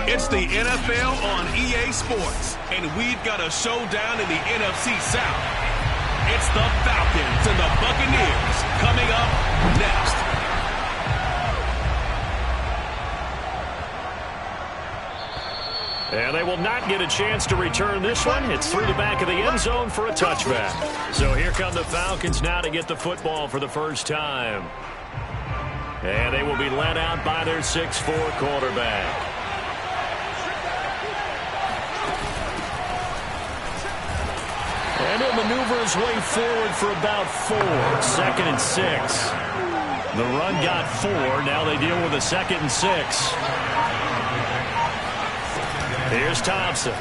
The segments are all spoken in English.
It's the NFL on EA Sports, and we've got a showdown in the NFC South. It's the Falcons and the Buccaneers coming up next. And they will not get a chance to return this one. It's through the back of the end zone for a touchback. So here come the Falcons now to get the football for the first time. And they will be led out by their 6'4" quarterback. And he'll maneuver his way forward for about 4. 2nd and 6. The run got 4. Now they deal with a 2nd and 6. Here's Thompson.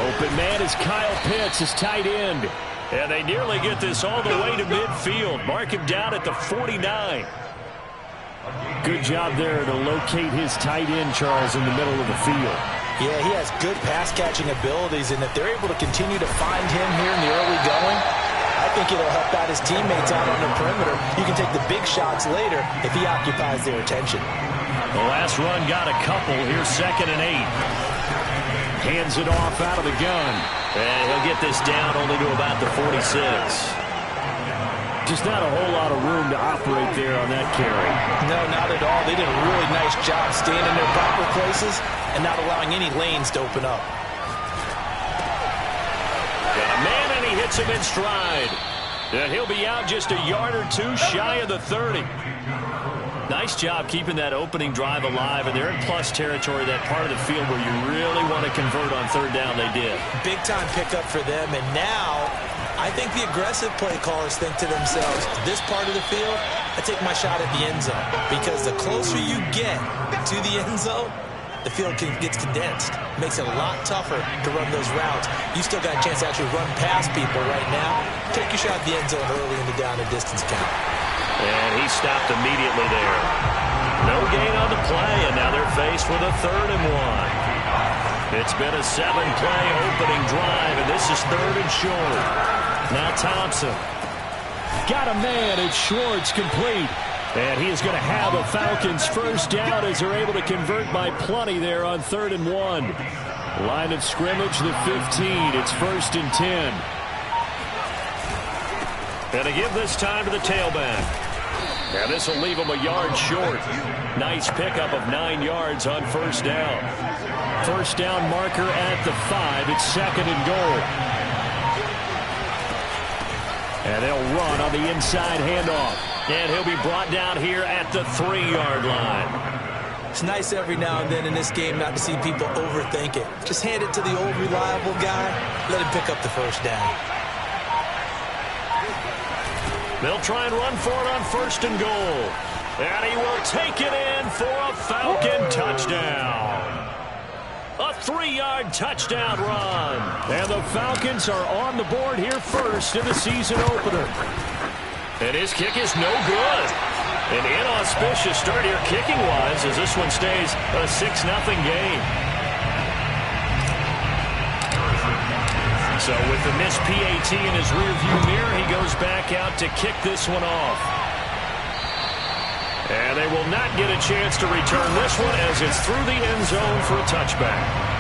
Open man is Kyle Pitts, his tight end. And they nearly get this all the way to midfield. Mark him down at the 49. Good job there to locate his tight end, Charles, in the middle of the field. Yeah, he has good pass-catching abilities, and if they're able to continue to find him here in the early going, I think it'll help out his teammates out on the perimeter. You can take the big shots later if he occupies their attention. The last run got a couple. Here's 2nd and 8. Hands it off out of the gun. And he'll get this down only to about the 46. Just not a whole lot of room to operate there on that carry. No, not at all. They did a really nice job staying in their proper places and not allowing any lanes to open up. Got a man, and he hits him in stride. And he'll be out just a yard or 2 shy of the 30. Nice job keeping that opening drive alive, and they're in plus territory, that part of the field where you really want to convert on 3rd down. They did. Big-time pickup for them, and now I think the aggressive play callers think to themselves, this part of the field, I take my shot at the end zone, because the closer you get to the end zone, the field gets condensed. Makes it a lot tougher to run those routes. You still got a chance to actually run past people right now. Take your shot at the end zone early in the down and distance count. And he stopped immediately there. No gain on the play, and now they're faced with a 3rd and 1. It's been a 7-play opening drive, and this is 3rd and short. Now Thompson. Got a man. It's Schwartz, complete. And he is going to have a Falcons first down as they're able to convert by plenty there on 3rd and 1. Line of scrimmage, the 15. It's 1st and 10. And to give this time to the tailback. And this will leave him a yard short. Nice pickup of 9 yards on 1st down. 1st down marker at the 5. It's 2nd and goal. And they'll run on the inside handoff. And he'll be brought down here at the 3-yard line. It's nice every now and then in this game not to see people overthink it. Just hand it to the old reliable guy. Let him pick up the 1st down. They'll try and run for it on 1st and goal. And he will take it in for a Falcon touchdown. A 3-yard touchdown run. And the Falcons are on the board here first in the season opener. And his kick is no good. An inauspicious start here kicking-wise as this one stays a 6-0 game. So with the missed PAT in his rearview mirror, he goes back out to kick this one off. And they will not get a chance to return this one as it's through the end zone for a touchback.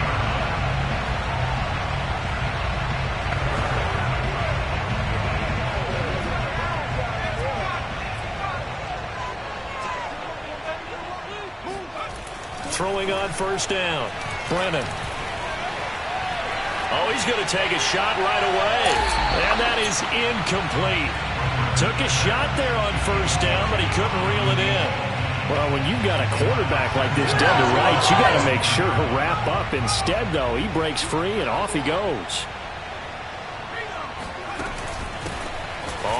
Throwing on 1st down. Brennan. Oh, he's going to take a shot right away. And that is incomplete. Took a shot there on 1st down, but he couldn't reel it in. Well, when you've got a quarterback like this dead to rights, you got to make sure to wrap up. Instead, though, he breaks free and off he goes.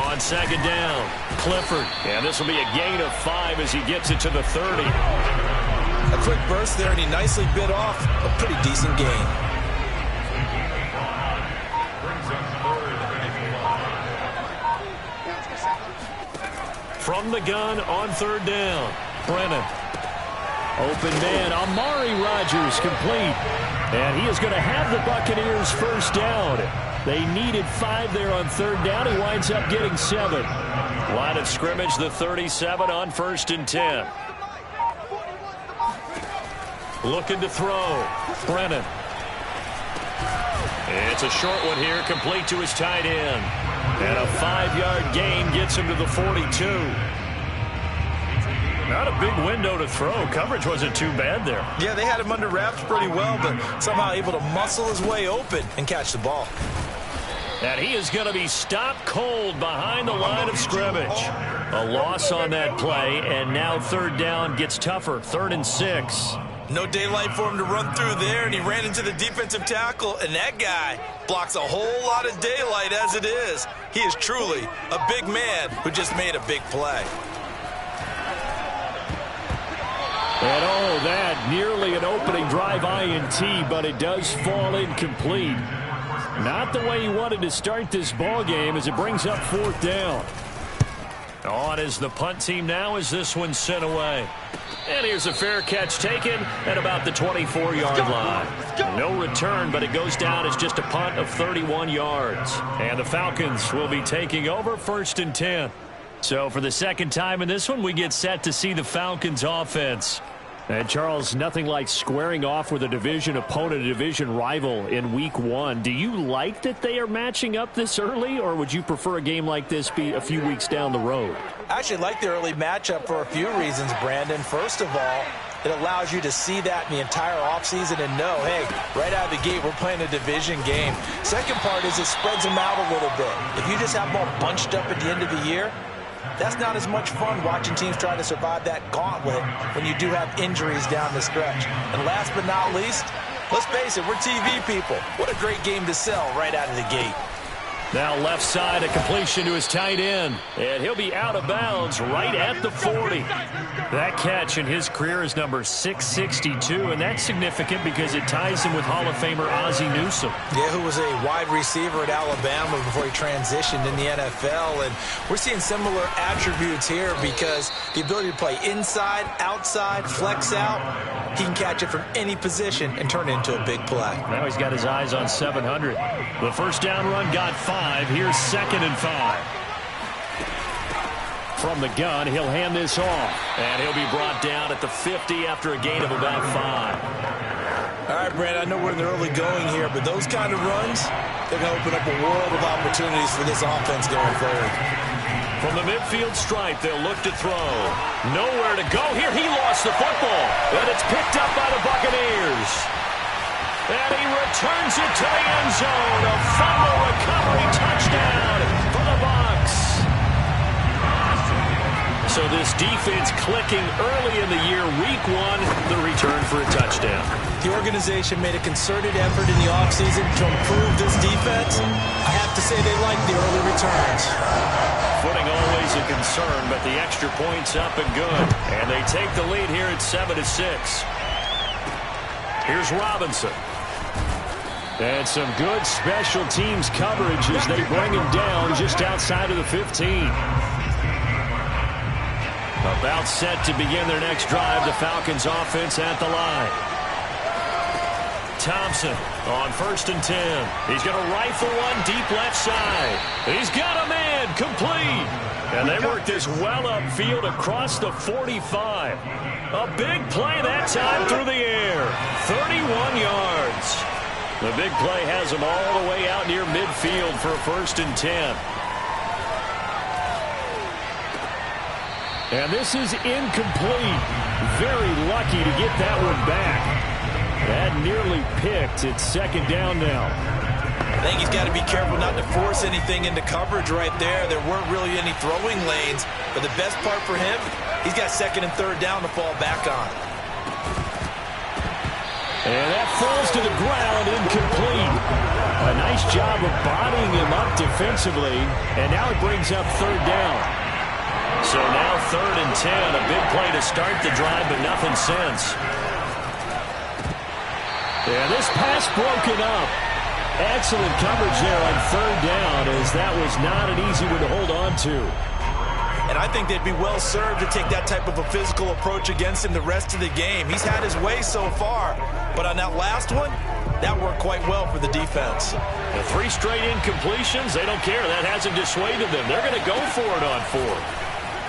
On 2nd down, Clifford. And this will be a gain of 5 as he gets it to the 30. A quick burst there, and he nicely bit off a pretty decent gain. From the gun on third down. Brennan. Open man, Amari Rodgers complete. And he is going to have the Buccaneers first down. They needed 5 there on third down. He winds up getting 7. Line of scrimmage, the 37 on 1st and 10. Looking to throw. Brennan. It's a short one here, complete to his tight end. And a 5-yard gain gets him to the 42. Not a big window to throw. Coverage wasn't too bad there. Yeah, they had him under wraps pretty well, but somehow able to muscle his way open and catch the ball. And he is going to be stopped cold behind the line of scrimmage. A loss on that play, and now third down gets tougher. 3rd and 6. No daylight for him to run through there, and he ran into the defensive tackle, and that guy blocks a whole lot of daylight as it is. He is truly a big man who just made a big play. And oh, that nearly an opening drive INT, but it does fall incomplete. Not the way he wanted to start this ball game as it brings up 4th down. On is the punt team now as this one's sent away. And here's a fair catch taken at about the 24-yard line. No return, but it goes down as just a punt of 31 yards. And the Falcons will be taking over 1st and 10. So for the second time in this one, we get set to see the Falcons offense. And Charles, nothing like squaring off with a division opponent, a division rival in week 1. Do you like that they are matching up this early, or would you prefer a game like this be a few weeks down the road? I actually like the early matchup for a few reasons, Brandon. First of all, it allows you to see that in the entire offseason and know, hey, right out of the gate, we're playing a division game. Second part is it spreads them out a little bit. If you just have them all bunched up at the end of the year, that's not as much fun watching teams try to survive that gauntlet when you do have injuries down the stretch. And last but not least, let's face it, we're TV people. What a great game to sell right out of the gate. Now left side, a completion to his tight end. And he'll be out of bounds right at the 40. That catch in his career is number 662, and that's significant because it ties him with Hall of Famer Ozzie Newsome. Yeah, who was a wide receiver at Alabama before he transitioned in the NFL. And we're seeing similar attributes here because the ability to play inside, outside, flex out, he can catch it from any position and turn it into a big play. Now he's got his eyes on 700. The first down run got 5. Here's 2nd and 5. From the gun, he'll hand this off. And he'll be brought down at the 50 after a gain of about 5. All right, Brandon, I know we're in the early going here, but those kind of runs, they're going to open up a world of opportunities for this offense going forward. From the midfield stripe, they'll look to throw. Nowhere to go here. He lost the football. And it's picked up by the Buccaneers. And he returns it to the end zone. A fumble recovery touchdown for the Bucs. So this defense clicking early in the year. Week 1, the return for a touchdown. The organization made a concerted effort in the offseason to improve this defense. I have to say they like the early returns. Footing always a concern, but the extra point's up and good. And they take the lead here at 7-6. Here's Robinson. And some good special teams coverage as they bring him down just outside of the 15. About set to begin their next drive, the Falcons offense at the line. Thompson on 1st and 10. He's going to rifle one deep left side. He's got a man complete. And they work this well upfield across the 45. A big play that time through the air. 31 yards. The big play has them all the way out near midfield for a 1st and 10. And this is incomplete. Very lucky to get that one back. That nearly picked. It's 2nd down now. I think he's got to be careful not to force anything into coverage right there. There weren't really any throwing lanes. But the best part for him, he's got 2nd and 3rd down to fall back on. And that falls to the ground, incomplete. A nice job of bodying him up defensively. And now it brings up 3rd down. So now 3rd and 10. A big play to start the drive, but nothing since. And this pass broken up. Excellent coverage there on 3rd down, as that was not an easy one to hold on to. And And I think they'd be well served to take that type of a physical approach against him the rest of the game. He's had his way so far, but on that last one, that worked quite well for the defense. The 3 straight incompletions, they don't care. That hasn't dissuaded them. They're going to go for it on 4th.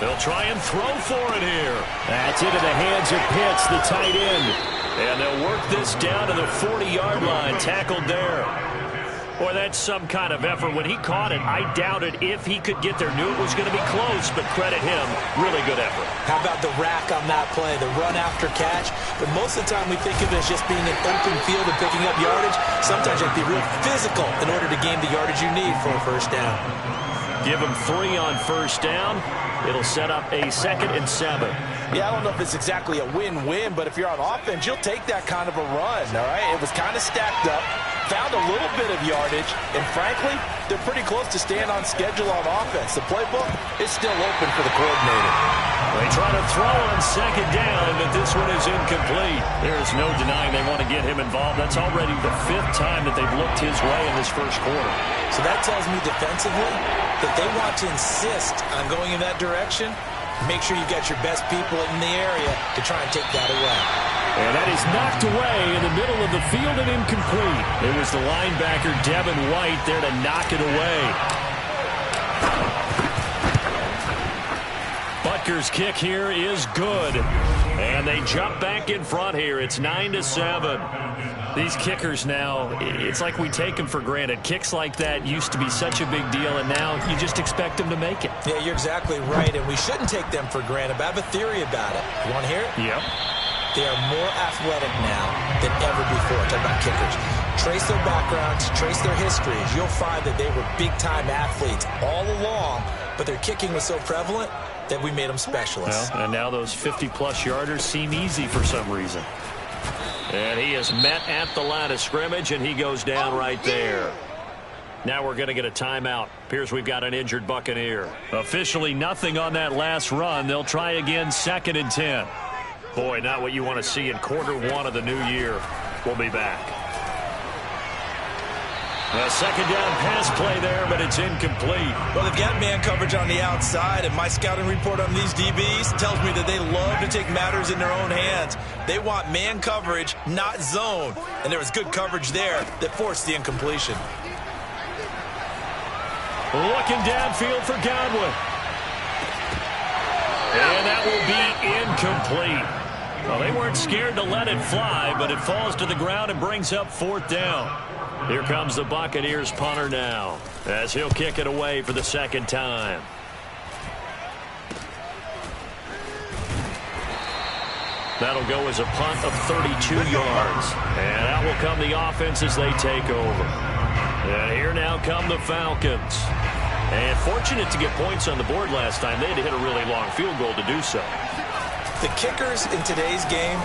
They'll try and throw for it here. That's into the hands of Pitts, the tight end. And they'll work this down to the 40-yard line, tackled there. Boy, that's some kind of effort. When he caught it, I doubted if he could get there. Knew it was going to be close, but credit him. Really good effort. How about the rack on that play, the run after catch? But most of the time we think of it as just being an open field and picking up yardage. Sometimes you have to be real physical in order to gain the yardage you need for a first down. Give him 3 on first down. It'll set up a 2nd and 7. Yeah, I don't know if it's exactly a win-win, but if you're on offense, you'll take that kind of a run, all right? It was kind of stacked up, found a little bit of yardage, and frankly, they're pretty close to staying on schedule on offense. The playbook is still open for the coordinator. They try to throw on 2nd down, but this one is incomplete. There's no denying they want to get him involved. That's already the 5th time that they've looked his way in this first quarter. So that tells me defensively that they want to insist on going in that direction. Make sure you got your best people in the area to try and take that away. And that is knocked away in the middle of the field and incomplete. It was the linebacker, Devin White, there to knock it away. Butker's kick here is good. And they jump back in front here. It's 9-7. These kickers now, it's like we take them for granted. Kicks like that used to be such a big deal, and now you just expect them to make it. Yeah, you're exactly right, and we shouldn't take them for granted. But I have a theory about it. You want to hear it? Yep. They are more athletic now than ever before. Talk about kickers. Trace their backgrounds, trace their histories. You'll find that they were big-time athletes all along, but their kicking was so prevalent that we made them specialists. Well, and now those 50-plus yarders seem easy for some reason. And he is met at the line of scrimmage, and he goes down right there. Now we're going to get a timeout. Appears we've got an injured Buccaneer. Officially nothing on that last run. They'll try again, 2nd and 10. Boy, not what you want to see in quarter 1 of the new year. We'll be back. A 2nd down pass play there, but it's incomplete. Well, they've got man coverage on the outside, and my scouting report on these DBs tells me that they love to take matters in their own hands. They want man coverage, not zone. And there was good coverage there that forced the incompletion. Looking downfield for Godwin. And that will be incomplete. Well, they weren't scared to let it fly, but it falls to the ground and brings up 4th down. Here comes the Buccaneers punter now, as he'll kick it away for the 2nd time. That'll go as a punt of 32 yards. And out will come the offense as they take over. And here now come the Falcons. And fortunate to get points on the board last time. They had to hit a really long field goal to do so. The kickers in today's game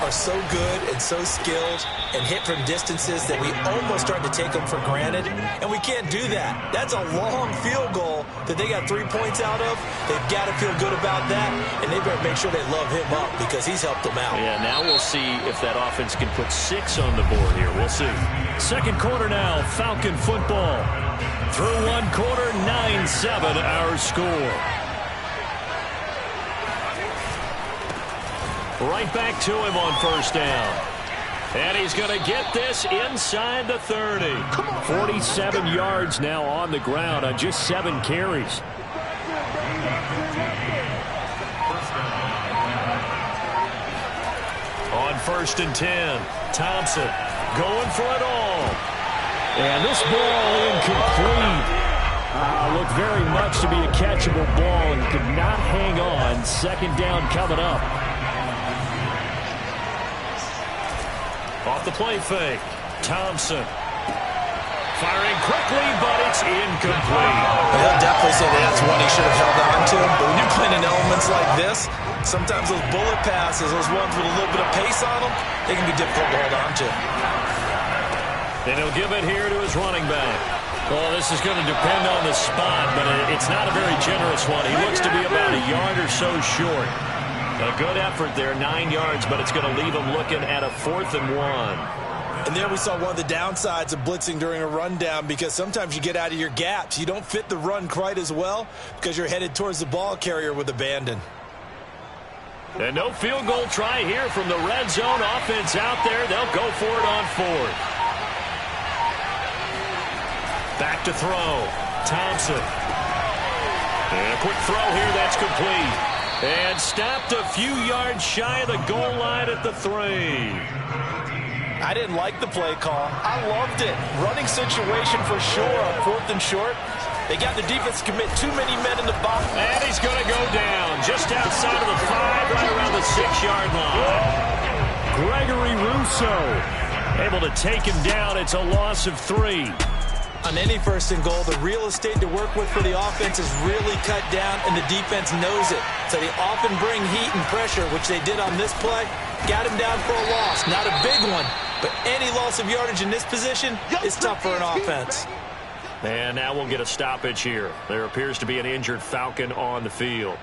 are so good and so skilled and hit from distances that we almost start to take them for granted, and we can't do that. That's a long field goal that they got 3 points out of. They've got to feel good about that, and they better make sure they love him up because he's helped them out. Yeah, now we'll see if that offense can put 6 on the board here. We'll see. 2nd quarter now, Falcon football. Through 1 quarter, 9-7 our score. Right back to him on first down. And he's going to get this inside the 30. 47 yards now on the ground on just 7 carries. On 1st and 10, Thompson going for it all. And this ball incomplete. Looked very much to be a catchable ball and could not hang on. 2nd down coming up. Off the play fake, Thompson. Firing quickly, but it's incomplete. He'll definitely say that's one he should have held on to. But when you're playing in elements like this, sometimes those bullet passes, those ones with a little bit of pace on them, they can be difficult to hold on to. And he'll give it here to his running back. Well, this is going to depend on the spot, but it's not a very generous one. He looks to be about a yard or so short. A good effort there, 9 yards, but it's going to leave him looking at a 4th and 1. And there we saw one of the downsides of blitzing during a rundown, because sometimes you get out of your gaps. You don't fit the run quite as well because you're headed towards the ball carrier with abandon. And no field goal try here from the red zone. Offense out there. They'll go for it on fourth. Back to throw. Thompson. And a quick throw here. That's complete. And stopped a few yards shy of the goal line at the 3. I didn't like the play call. I loved it. Running situation for sure on 4th and short. They got the defense to commit too many men in the box. And he's going to go down just outside of the 5, right around the 6-yard line. Gregory Rousseau able to take him down. It's a loss of 3. On any 1st and goal, the real estate to work with for the offense is really cut down, and the defense knows it. So they often bring heat and pressure, which they did on this play. Got him down for a loss. Not a big one, but any loss of yardage in this position is tough for an offense. And now we'll get a stoppage here. There appears to be an injured Falcon on the field.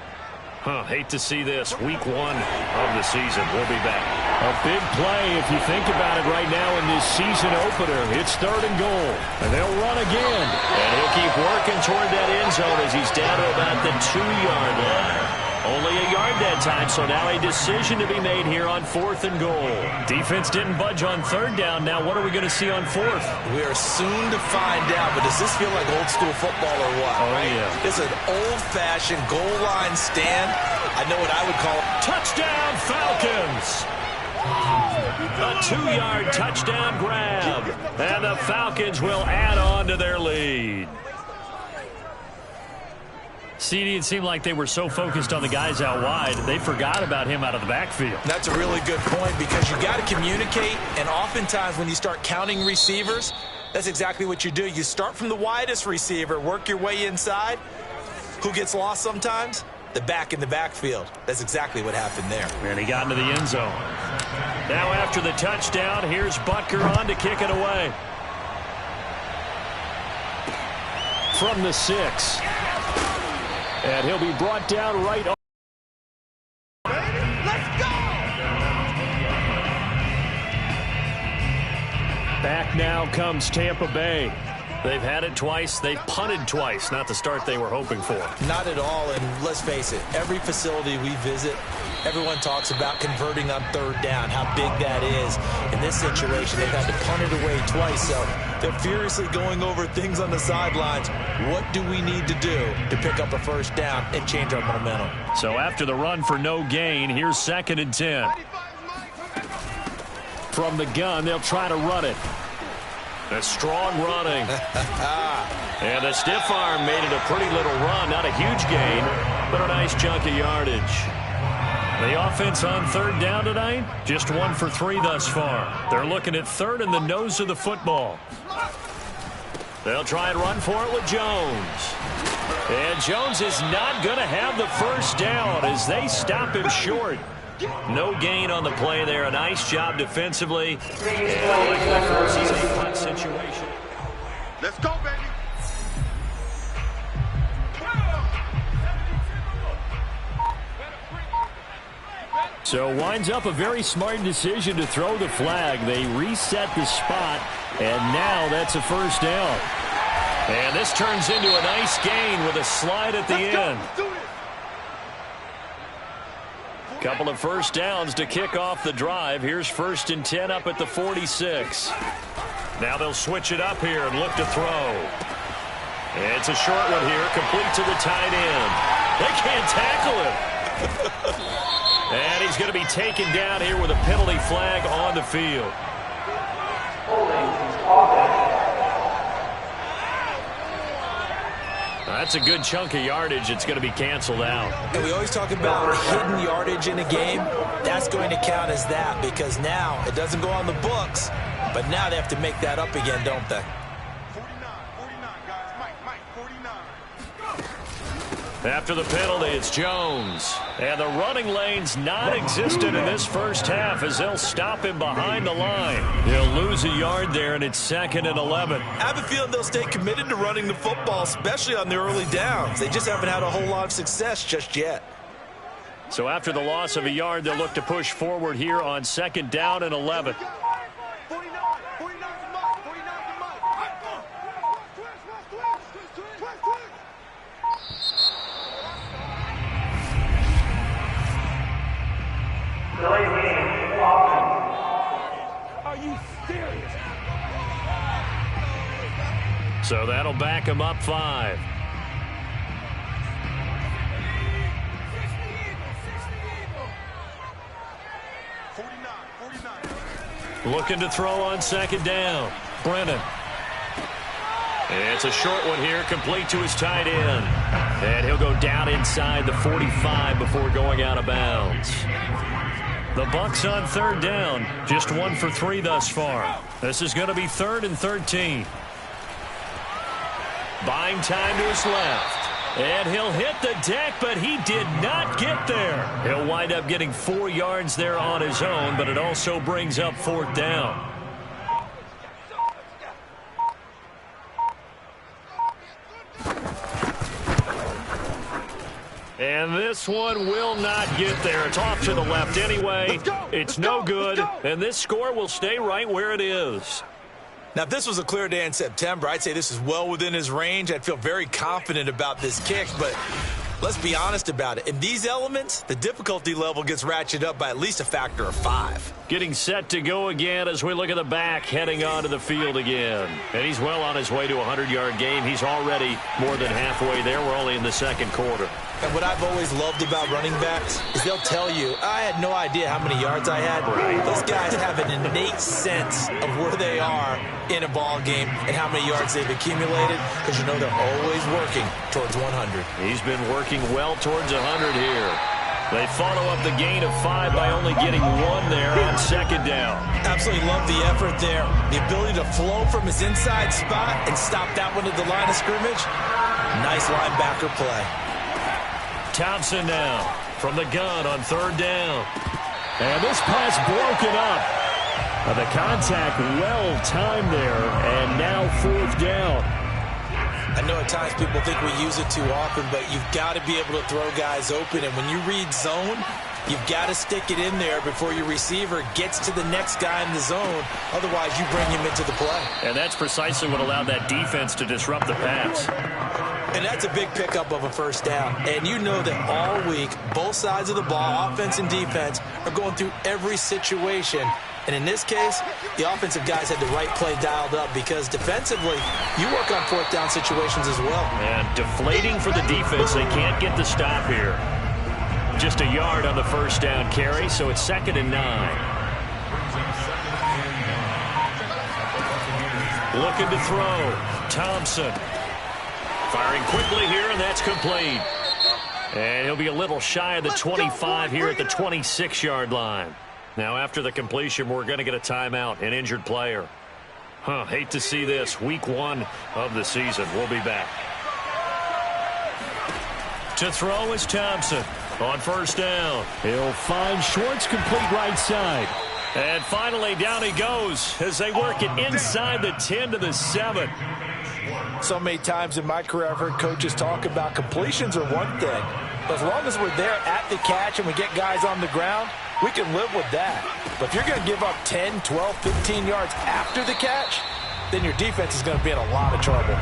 Hate to see this. Week 1 of the season. We'll be back. A big play if you think about it right now in this season opener. It's 3rd and goal. And they'll run again. And he'll keep working toward that end zone as he's down to about the 2-yard line. Only a yard that time, so now a decision to be made here on 4th and goal. Defense didn't budge on 3rd down. Now what are we going to see on 4th? We are soon to find out, but does this feel like old school football or what? Oh, yeah. It's an old-fashioned goal line stand. I know what I would call it. Touchdown, Falcons! A 2-yard touchdown grab. And the Falcons will add on to their lead. CD, it seemed like they were so focused on the guys out wide, they forgot about him out of the backfield. That's a really good point, because you got to communicate, and oftentimes when you start counting receivers, that's exactly what you do. You start from the widest receiver, work your way inside. Who gets lost sometimes? The back in the backfield. That's exactly what happened there. And he got into the end zone. Now after the touchdown, here's Butker on to kick it away. From the 6. And he'll be brought down right on. Let's go! Back now comes Tampa Bay. They've had it twice. They've punted twice. Not the start they were hoping for. Not at all, and let's face it, every facility we visit, everyone talks about converting on 3rd down, how big that is. In this situation, they've had to punt it away twice, so they're furiously going over things on the sidelines. What do we need to do to pick up a 1st down and change our momentum? So after the run for no gain, here's 2nd and 10. From the gun, they'll try to run it. A strong running. And a stiff arm made it a pretty little run. Not a huge gain, but a nice chunk of yardage. The offense on 3rd down tonight, just 1 for 3 thus far. They're looking at 3rd and the nose of the football. They'll try and run for it with Jones. And Jones is not going to have the 1st down as they stop him short. No gain on the play there. A nice job defensively. And likely forces a punt situation. Let's go, baby. So winds up a very smart decision to throw the flag. They reset the spot, and now that's a 1st down. And this turns into a nice gain with a slide at the end. Couple of 1st downs to kick off the drive. Here's 1st and 10 up at the 46. Now they'll switch it up here and look to throw. It's a short one here, complete to the tight end. They can't tackle him. And he's going to be taken down here with a penalty flag on the field. That's a good chunk of yardage. It's going to be canceled out. And we always talk about hidden yardage in a game. That's going to count as that, because now it doesn't go on the books, but now they have to make that up again, don't they? 49, guys. Mike, 49. After the penalty, it's Jones. And the running lane's non-existent in this 1st half as they'll stop him behind the line. He'll lose a yard there, and it's 2nd and 11. I have a feeling they'll stay committed to running the football, especially on the early downs. They just haven't had a whole lot of success just yet. So after the loss of a yard, they'll look to push forward here on 2nd down and 11. 49, Are you serious? So that'll back him up 5. Looking to throw on second down. Brennan. It's a short one here, complete to his tight end. And he'll go down inside the 45 before going out of bounds. The Bucs on third down, just 1 for 3 thus far. This is going to be 3rd and 13. Buying time to his left. And he'll hit the deck, but he did not get there. He'll wind up getting 4 yards there on his own, but it also brings up 4th down. And this one will not get there. It's off to the left anyway. It's no good, and this score will stay right where it is. Now, if this was a clear day in September, I'd say this is well within his range. I'd feel very confident about this kick, but let's be honest about it. In these elements, the difficulty level gets ratcheted up by at least a factor of 5. Getting set to go again as we look at the back heading onto the field again. And he's well on his way to a 100-yard game. He's already more than halfway there. We're only in the second quarter. And what I've always loved about running backs is they'll tell you, I had no idea how many yards I had. Right. Those guys have an innate sense of where they are in a ball game and how many yards they've accumulated, because you know they're always working towards 100. He's been working well towards 100 here. They follow up the gain of 5 by only getting 1 there on second down. Absolutely love the effort there. The ability to flow from his inside spot and stop that one at the line of scrimmage. Nice linebacker play. Thompson now from the gun on third down. And this pass broken up. The contact well timed there, and now 4th down. I know at times people think we use it too often, but you've got to be able to throw guys open. And when you read zone, you've got to stick it in there before your receiver gets to the next guy in the zone. Otherwise, you bring him into the play. And that's precisely what allowed that defense to disrupt the pass. And that's a big pickup of a first down. And you know that all week, both sides of the ball, offense and defense, are going through every situation. And in this case, the offensive guys had the right play dialed up, because defensively, you work on 4th down situations as well. And deflating for the defense. They can't get the stop here. Just a yard on the first down carry, so it's 2nd and 9. Looking to throw. Thompson. Firing quickly here, and that's complete. And he'll be a little shy of the 25 here at the 26-yard line. Now, after the completion, we're going to get a timeout, an injured player. Hate to see this. Week 1 of the season. We'll be back. To throw is Thompson on first down. He'll find Schwartz, complete right side. And finally, down he goes as they work it inside the 10 to the 7. So many times in my career, I've heard coaches talk about completions are one thing. But as long as we're there at the catch and we get guys on the ground, we can live with that. But if you're going to give up 10, 12, 15 yards after the catch, then your defense is going to be in a lot of trouble.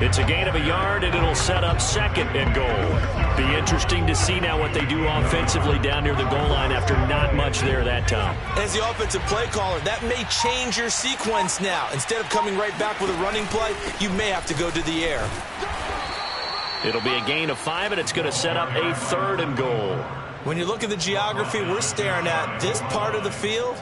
It's a gain of a yard, and it'll set up 2nd and goal. Be interesting to see now what they do offensively down near the goal line after not much there that time. As the offensive play caller, that may change your sequence now. Instead of coming right back with a running play, you may have to go to the air. It'll be a gain of 5, and it's going to set up a 3rd and goal. When you look at the geography we're staring at, this part of the field,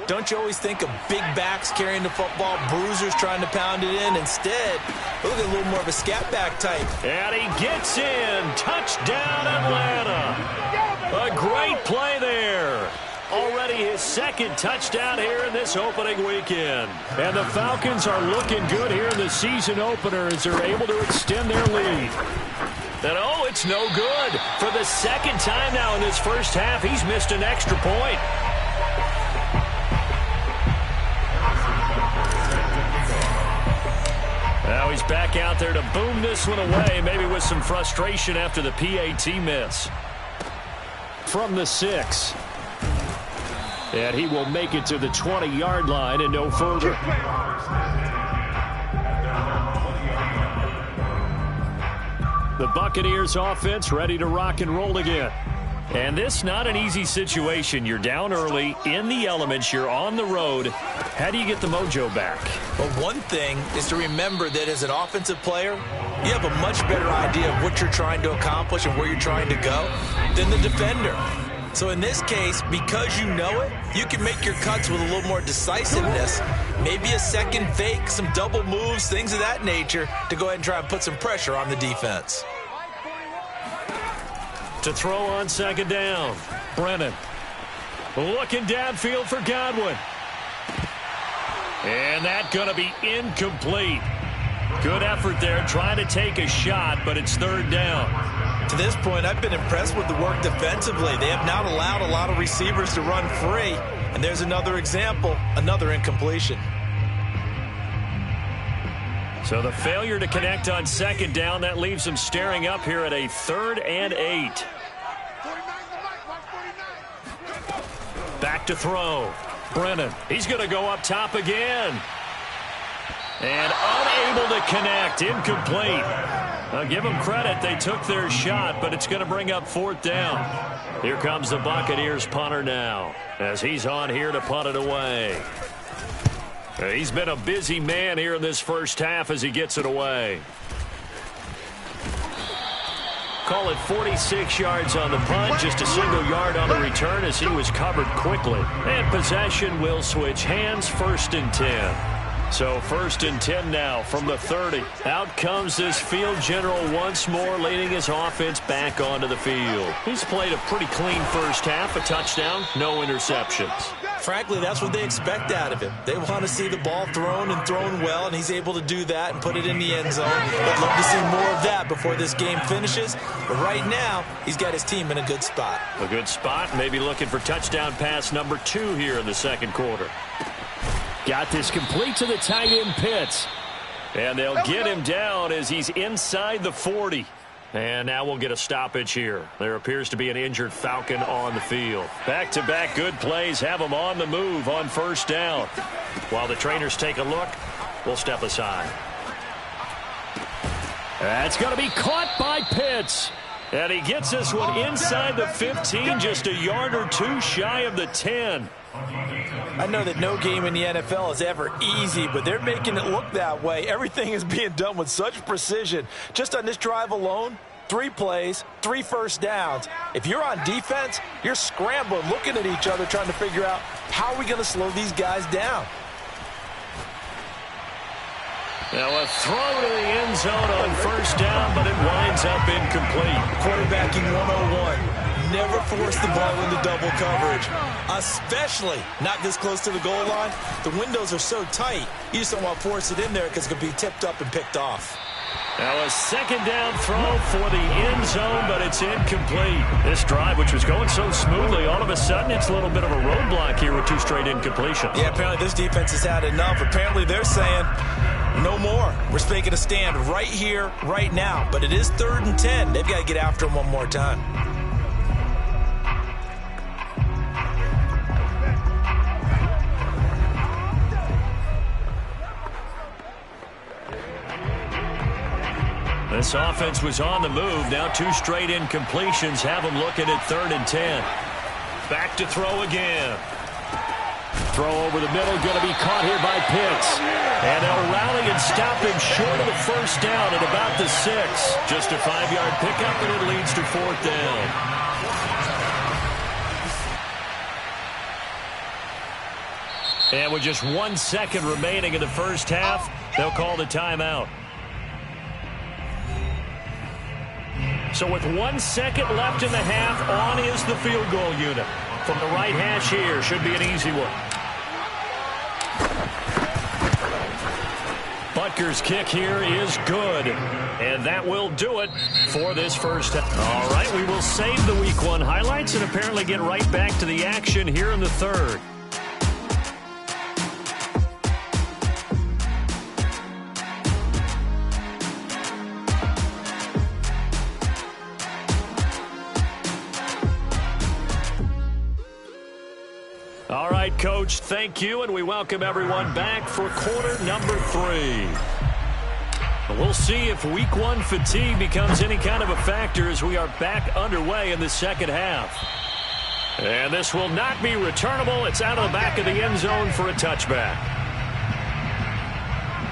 don't you always think of big backs carrying the football, bruisers trying to pound it in? Instead, look at a little more of a scat back type. And he gets in. Touchdown, Atlanta. A great play there. Already his 2nd touchdown here in this opening weekend. And the Falcons are looking good here in the season opener as they're able to extend their lead. And oh, it's no good. For the 2nd time now in this first half, he's missed an extra point. Now he's back out there to boom this one away, maybe with some frustration after the PAT miss. From the 6. And he will make it to the 20-yard line and no further. The Buccaneers offense ready to rock and roll again. And this not an easy situation. You're down early, in the elements, you're on the road. How do you get the mojo back? Well, one thing is to remember that as an offensive player, you have a much better idea of what you're trying to accomplish and where you're trying to go than the defender. So in this case, because you know it, you can make your cuts with a little more decisiveness, maybe a second fake, some double moves, things of that nature, to go ahead and try and put some pressure on the defense. To throw on second down, Brennan. Looking downfield for Godwin. And that's going to be incomplete. Good effort there, trying to take a shot, but it's third down. To this point, I've been impressed with the work defensively. They have not allowed a lot of receivers to run free. And there's another example, another incompletion. So the failure to connect on second down, that leaves them staring up here at a 3rd and 8. Back to throw. Brennan, he's going to go up top again. And unable to connect, incomplete. I'll give them credit, they took their shot, but it's going to bring up 4th down. Here comes the Buccaneers punter now, as he's on here to punt it away. He's been a busy man here in this first half as he gets it away. Call it 46 yards on the punt, just a single yard on the return as he was covered quickly. And possession will switch hands, 1st and 10. So 1st and 10 now from the 30. Out comes this field general once more, leading his offense back onto the field. He's played a pretty clean first half, a touchdown, no interceptions. Frankly, that's what they expect out of him. They want to see the ball thrown and thrown well, and he's able to do that and put it in the end zone. I'd love to see more of that before this game finishes. But right now, he's got his team in a good spot. A good spot, maybe looking for touchdown pass number 2 here in the second quarter. Got this complete to the tight end Pitts. And they'll get him down as he's inside the 40. And now we'll get a stoppage here. There appears to be an injured Falcon on the field. Back-to-back good plays have him on the move on 1st down. While the trainers take a look, we'll step aside. That's going to be caught by Pitts. And he gets this one inside the 15, just a yard or 2 shy of the 10. I know that no game in the NFL is ever easy, but they're making it look that way. Everything is being done with such precision. Just on this drive alone, 3 plays, 3 first downs. If you're on defense, you're scrambling, looking at each other, trying to figure out how are we going to slow these guys down. Now a throw to the end zone on 1st down, but it winds up incomplete. Quarterbacking 101. Never force the ball into double coverage, especially not this close to the goal line. The windows are so tight, you just don't want to force it in there because it could be tipped up and picked off. Now a second down throw for the end zone, but it's incomplete. This drive, which was going so smoothly, all of a sudden it's a little bit of a roadblock here with 2 straight incompletions. Yeah, apparently this defense has had enough. Apparently they're saying no more. We're making a stand right here, right now. But it is 3rd and 10. They've got to get after him one more time. This offense was on the move. Now 2 straight incompletions have them looking at 3rd and 10. Back to throw again. Throw over the middle, going to be caught here by Pitts. And they'll rally and stop him short of the 1st down at about the 6. Just a 5-yard pickup, and it leads to 4th down. And with just 1 second remaining in the first half, they'll call the timeout. So with 1 second left in the half, on is the field goal unit. From the right hash here, should be an easy one. Butker's kick here is good. And that will do it for this first half. All right, we will save the Week 1 highlights and apparently get right back to the action here in the 3rd. All right, Coach, thank you, and we welcome everyone back for quarter number 3. We'll see if week one fatigue becomes any kind of a factor as we are back underway in the second half. And this will not be returnable. It's out of the back of the end zone for a touchback.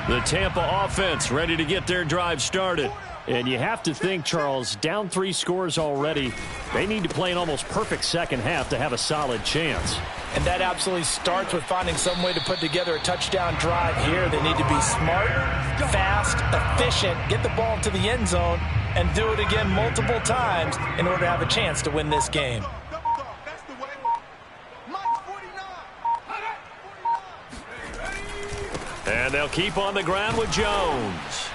The Tampa offense ready to get their drive started. And you have to think, Charles, down 3 scores already. They need to play an almost perfect second half to have a solid chance. And that absolutely starts with finding some way to put together a touchdown drive here. They need to be smart, fast, efficient, get the ball to the end zone, and do it again multiple times in order to have a chance to win this game. And they'll keep on the ground with Jones.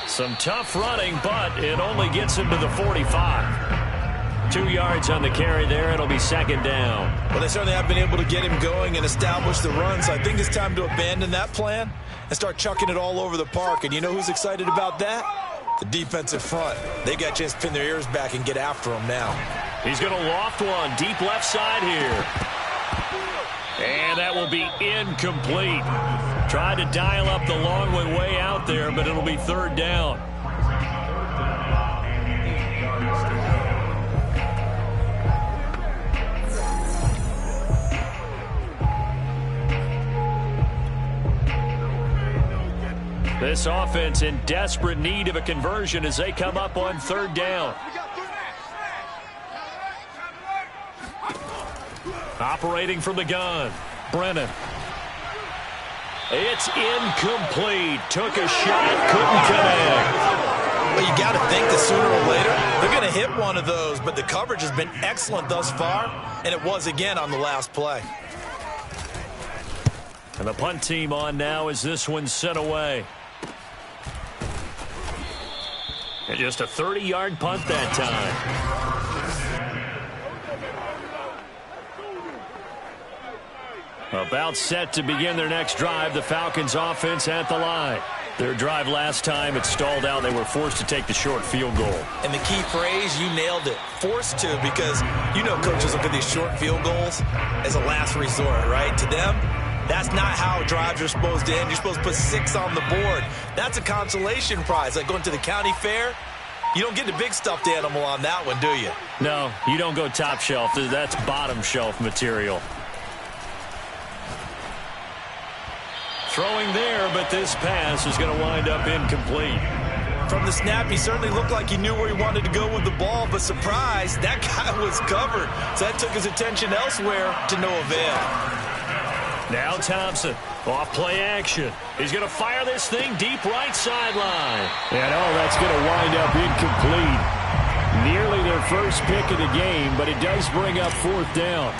Some tough running, but it only gets him to the 45. 2 yards on the carry there. It'll be second down. Well, they certainly have been able to get him going and establish the run, so I think it's time to abandon that plan and start chucking it all over the park. And you know who's excited about that? The defensive front. They got a chance to pin their ears back and get after him now. He's going to loft one deep left side here. And that will be incomplete. Tried to dial up the long one way out there, but it'll be third down. This offense in desperate need of a conversion as they come up on third down. Operating from the gun, Brennan. It's incomplete. Took a shot, couldn't connect. Well, you got to think that sooner or later they're going to hit one of those, but the coverage has been excellent thus far, and it was again on the last play. And the punt team on now as this one's sent away. And just a 30-yard punt that time. About set to begin their next drive. The Falcons offense at the line. Their drive last time, it stalled out. They were forced to take the short field goal. And the key phrase, you nailed it. Forced to, because you know coaches look at these short field goals as a last resort, right? To them, that's not how drives are supposed to end. You're supposed to put 6 on the board. That's a consolation prize. Like going to the county fair, you don't get the big stuffed animal on that one, do you? No, you don't go top shelf. That's bottom shelf material. Throwing there, but this pass is going to wind up incomplete. From the snap, he certainly looked like he knew where he wanted to go with the ball, but surprise, that guy was covered. So that took his attention elsewhere to no avail. Now Thompson, off play action. He's going to fire this thing deep right sideline. And that's going to wind up incomplete. Nearly their first pick of the game, but it does bring up fourth down.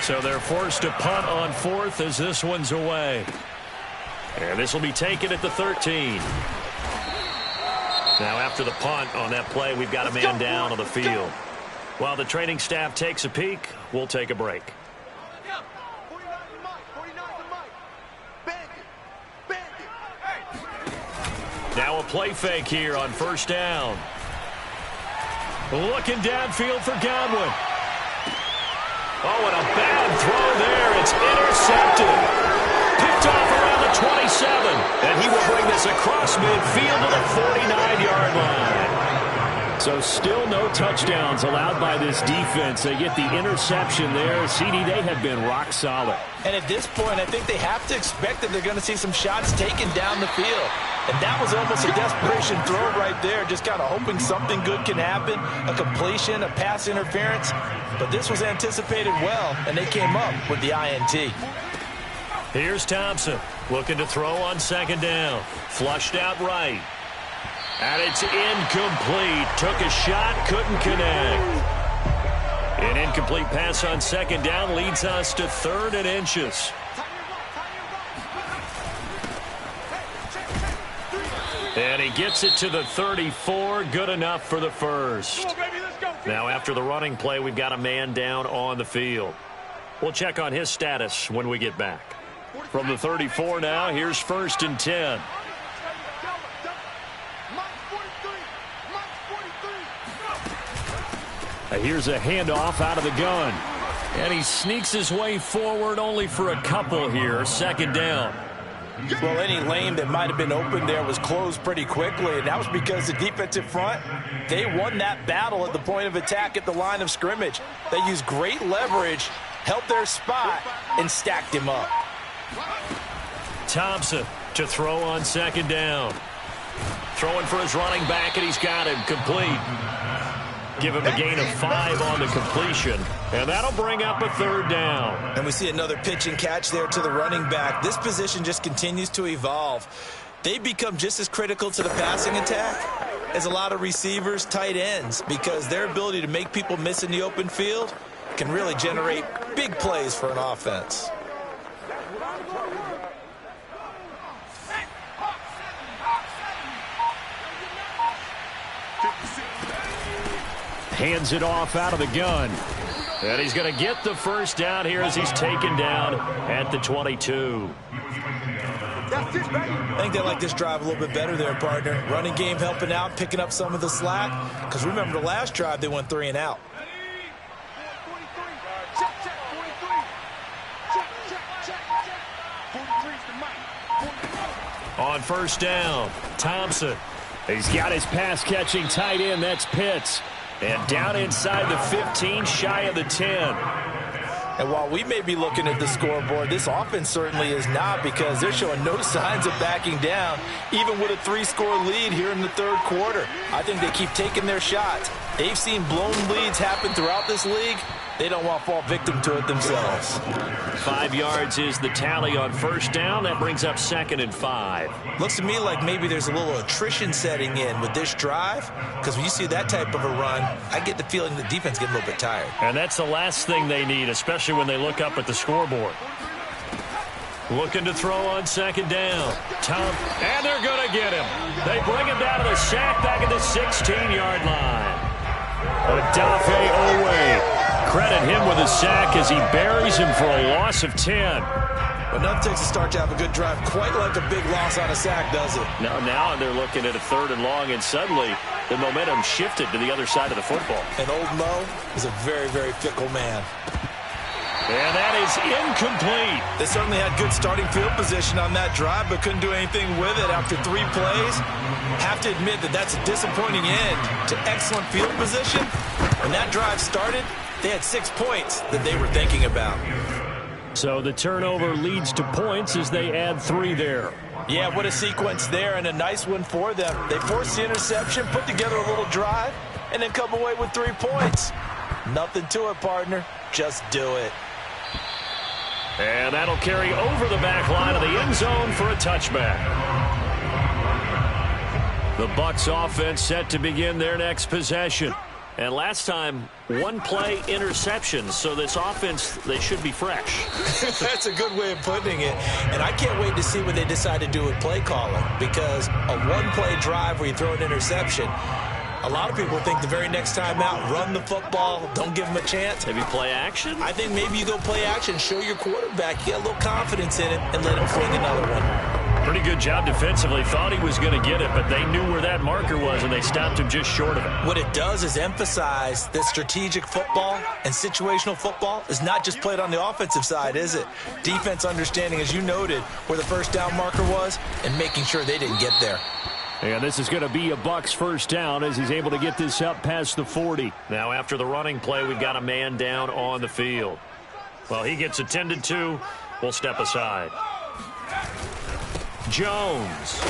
So they're forced to punt on fourth as this one's away. And this will be taken at the 13. Now after the punt on that play, we've got a man down on the field. While the training staff takes a peek, we'll take a break. Now a play fake here on first down. Looking downfield for Godwin. Oh, and a bad throw there. It's intercepted. Picked off around the 27. And he will bring this across midfield to the 49-yard line. So still no touchdowns allowed by this defense. They get the interception there. CD, they have been rock solid. And at this point, I think they have to expect that they're going to see some shots taken down the field. And that was almost a desperation throw right there, just kind of hoping something good can happen, a completion, a pass interference. But this was anticipated well, and they came up with the INT. Here's Thompson looking to throw on second down. Flushed out right. And it's incomplete. Took a shot, couldn't connect. An incomplete pass on second down leads us to third and inches. And he gets it to the 34. Good enough for the first. Now after the running play, we've got a man down on the field. We'll check on his status when we get back. From the 34 now, here's first and 10. Here's a handoff out of the gun. And he sneaks his way forward only for a couple here. Second down. Well, any lane that might have been open there was closed pretty quickly, and that was because the defensive front, they won that battle at the point of attack at the line of scrimmage. They used great leverage, held their spot, and stacked him up. Thompson to throw on second down. Throwing for his running back, and he's got him complete. Give him a gain of 5 on the completion, and that'll bring up a third down. And we see another pitch and catch there to the running back. This position just continues to evolve. They become just as critical to the passing attack as a lot of receivers, tight ends, because their ability to make people miss in the open field can really generate big plays for an offense. Hands it off out of the gun. And he's going to get the first down here as he's taken down at the 22. I think they like this drive a little bit better there, partner. Running game helping out, picking up some of the slack. Because remember, the last drive, they went 3 and out. On first down, Thompson. He's got his pass-catching tight end. That's Pitts. And down inside the 15, shy of the 10. And while we may be looking at the scoreboard, this offense certainly is not, because they're showing no signs of backing down, even with a 3-score lead here in the third quarter. I think they keep taking their shots. They've seen blown leads happen throughout this league. They don't want to fall victim to it themselves. 5 yards is the tally on first down. That brings up 2nd and 5. Looks to me like maybe there's a little attrition setting in with this drive, because when you see that type of a run, I get the feeling the defense getting a little bit tired. And that's the last thing they need, especially when they look up at the scoreboard. Looking to throw on second down. And they're going to get him. They bring him down to the sack back at the 16-yard line. Odafe Owe. Credit him with a sack as he buries him for a loss of 10. But nothing takes a start to have a good drive quite like a big loss on a sack, does it? Now they're looking at a 3rd and long, and suddenly the momentum shifted to the other side of the football. And old Mo is a very, very fickle man. And that is incomplete. They certainly had good starting field position on that drive, but couldn't do anything with it after 3 plays. Have to admit that that's a disappointing end to excellent field position. When that drive started, they had 6 points that they were thinking about. So the turnover leads to points as they add 3 there. Yeah, what a sequence there, and a nice one for them. They forced the interception, put together a little drive, and then come away with 3 points. Nothing to it, partner. Just do it. And that'll carry over the back line of the end zone for a touchback. The Bucs offense set to begin their next possession. And last time, 1-play interceptions, so this offense, they should be fresh. That's a good way of putting it. And I can't wait to see what they decide to do with play calling, because a 1-play drive where you throw an interception, a lot of people think the very next time out, run the football, don't give them a chance. Maybe play action? I think maybe you go play action, show your quarterback you got a little confidence in it, and let him fling another one. Pretty good job defensively. Thought he was going to get it, but they knew where that marker was, and they stopped him just short of it. What it does is emphasize that strategic football and situational football is not just played on the offensive side, is it? Defense understanding, as you noted, where the first down marker was and making sure they didn't get there. And this is going to be a Bucs first down as he's able to get this up past the 40. Now, after the running play, we've got a man down on the field. Well, he gets attended to. We'll step aside. Jones.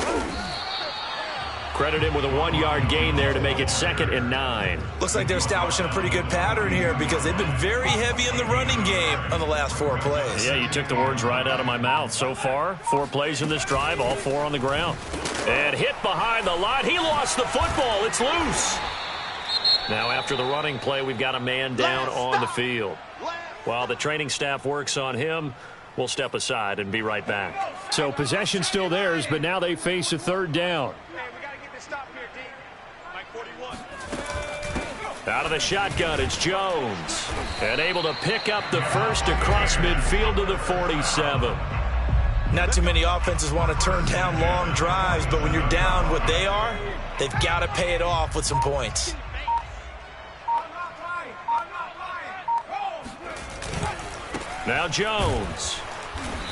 Credit him with a 1-yard gain there to make it 2nd and 9. Looks like they're establishing a pretty good pattern here, because they've been very heavy in the running game on the last 4 plays. Yeah, you took the words right out of my mouth. So far, 4 plays in this drive, all 4 on the ground. And hit behind the line. He lost the football. It's loose. Now, after the running play, we've got a man down on the field. While the training staff works on him, we'll step aside and be right back. So possession still theirs, but now they face a 3rd down. Out of the shotgun, it's Jones. And able to pick up the first across midfield to the 47. Not too many offenses want to turn down long drives, but when you're down what they are, they've got to pay it off with some points. Now Jones.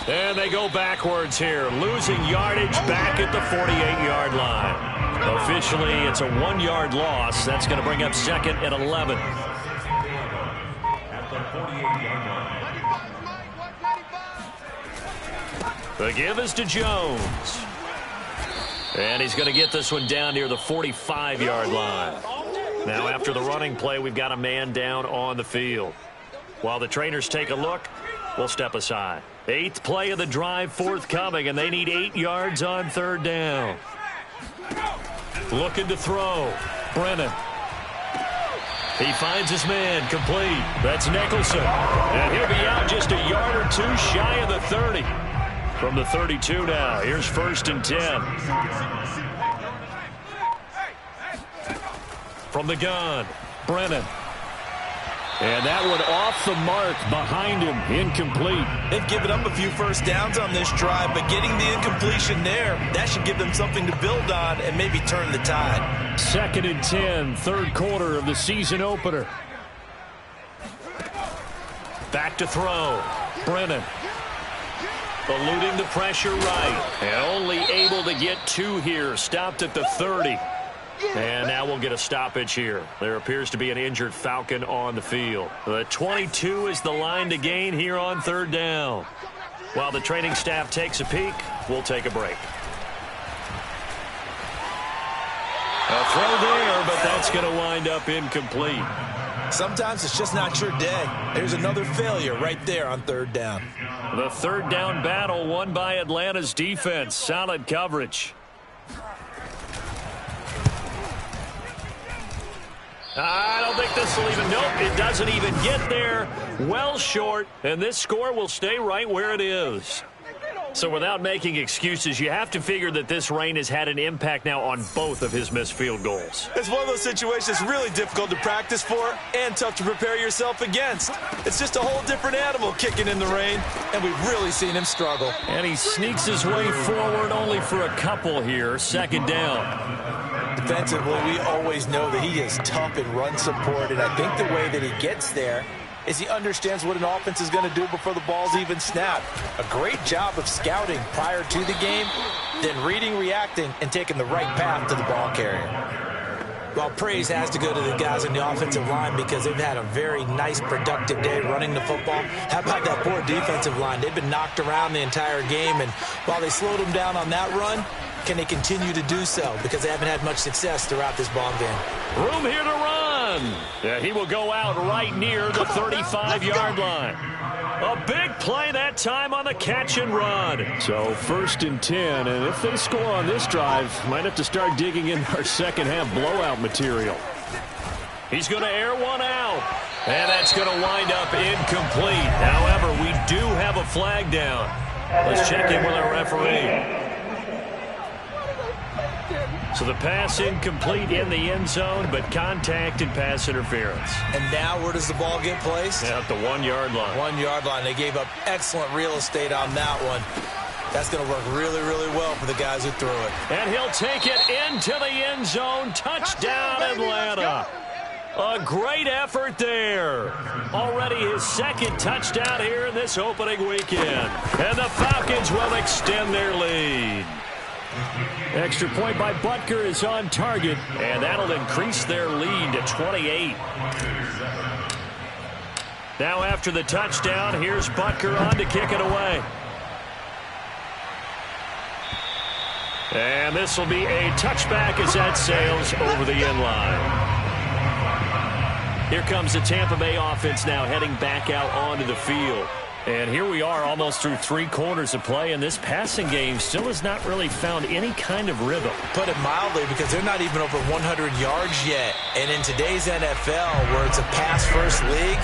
And they go backwards here, losing yardage back at the 48-yard line. Officially, it's a 1-yard loss. That's going to bring up second and 11. The give is to Jones. And he's going to get this one down near the 45-yard line. Now, after the running play, we've got a man down on the field. While the trainers take a look, we'll step aside. 8th play of the drive forthcoming, and they need 8 yards on 3rd down. Looking to throw. Brennan. He finds his man complete. That's Nicholson. And he'll be out just a yard or two shy of the 30. From the 32 now. Here's 1st and 10. From the gun, Brennan. And that one off the mark behind him, incomplete. They've given up a few first downs on this drive, but getting the incompletion there, that should give them something to build on and maybe turn the tide. 2nd and 10, 3rd quarter of the season opener. Back to throw, Brennan. Eluding the pressure right, and only able to get 2 here, stopped at the 30. And now we'll get a stoppage here. There appears to be an injured Falcon on the field. The 22 is the line to gain here on 3rd down. While the training staff takes a peek, we'll take a break. A throw there, but that's going to wind up incomplete. Sometimes it's just not your day. There's another failure right there on 3rd down. The 3rd down battle won by Atlanta's defense. Solid coverage. I don't think this will even, nope, it doesn't even get there. Well short, and this score will stay right where it is. So without making excuses, you have to figure that this rain has had an impact now on both of his missed field goals. It's one of those situations really difficult to practice for and tough to prepare yourself against. It's just a whole different animal kicking in the rain, and we've really seen him struggle. And he sneaks his way forward only for a couple here, 2nd down. Defensively, we always know that he is tough in run support, and I think the way that he gets there is he understands what an offense is going to do before the ball's even snapped. A great job of scouting prior to the game, then reading, reacting, and taking the right path to the ball carrier. Well, praise has to go to the guys in the offensive line because they've had a very nice, productive day running the football. How about that poor defensive line? They've been knocked around the entire game, and while they slowed them down on that run, can they continue to do so? Because they haven't had much success throughout this ball game. Room here to run. Yeah, he will go out right near the 35-yard line. A big play that time on the catch and run. So 1st and 10, and if they score on this drive, might have to start digging in our second half blowout material. He's going to air one out, and that's going to wind up incomplete. However, we do have a flag down. Let's check in with our referee. So the pass incomplete in the end zone, but contact and pass interference. And now where does the ball get placed? At the 1-yard line. 1-yard line. They gave up excellent real estate on that one. That's going to work really, really well for the guys who threw it. And he'll take it into the end zone. Touchdown, Atlanta. A great effort there. Already his 2nd touchdown here in this opening weekend. And the Falcons will extend their lead. Extra point by Butker is on target, and that'll increase their lead to 28. Now after the touchdown, here's Butker on to kick it away. And this will be a touchback as that sails over the end line. Here comes the Tampa Bay offense now heading back out onto the field. And here we are almost through 3 quarters of play, and this passing game still has not really found any kind of rhythm. Put it mildly, because they're not even over 100 yards yet. And in today's NFL, where it's a pass-first league,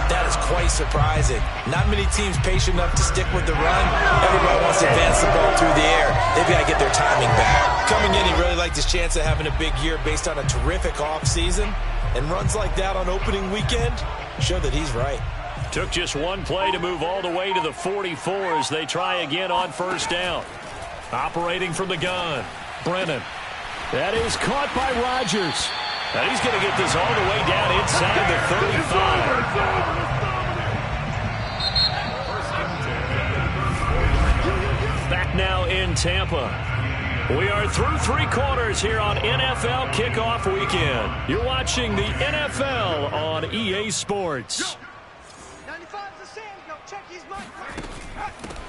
that is quite surprising. Not many teams patient enough to stick with the run. Everybody wants to advance the ball through the air. They've got to get their timing back. Coming in, he really liked his chance of having a big year based on a terrific offseason. And runs like that on opening weekend show that he's right. Took just one play to move all the way to the 44 as they try again on 1st down. Operating from the gun, Brennan. That is caught by Rodgers. And he's going to get this all the way down inside the 35. Tampa. We are through 3 quarters here on NFL Kickoff Weekend. You're watching the NFL on EA Sports.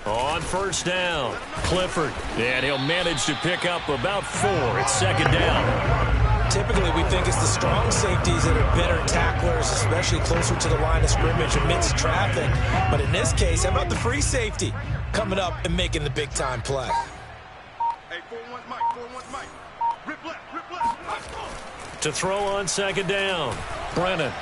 On first down, Clifford. And he'll manage to pick up about 4. It's second down. Typically, we think it's the strong safeties that are better tacklers, especially closer to the line of scrimmage amidst traffic. But in this case, how about the free safety coming up and making the big-time play? Hey, 4-1 Mike, 4-1 Mike. Rip left. To throw on second down, Brennan.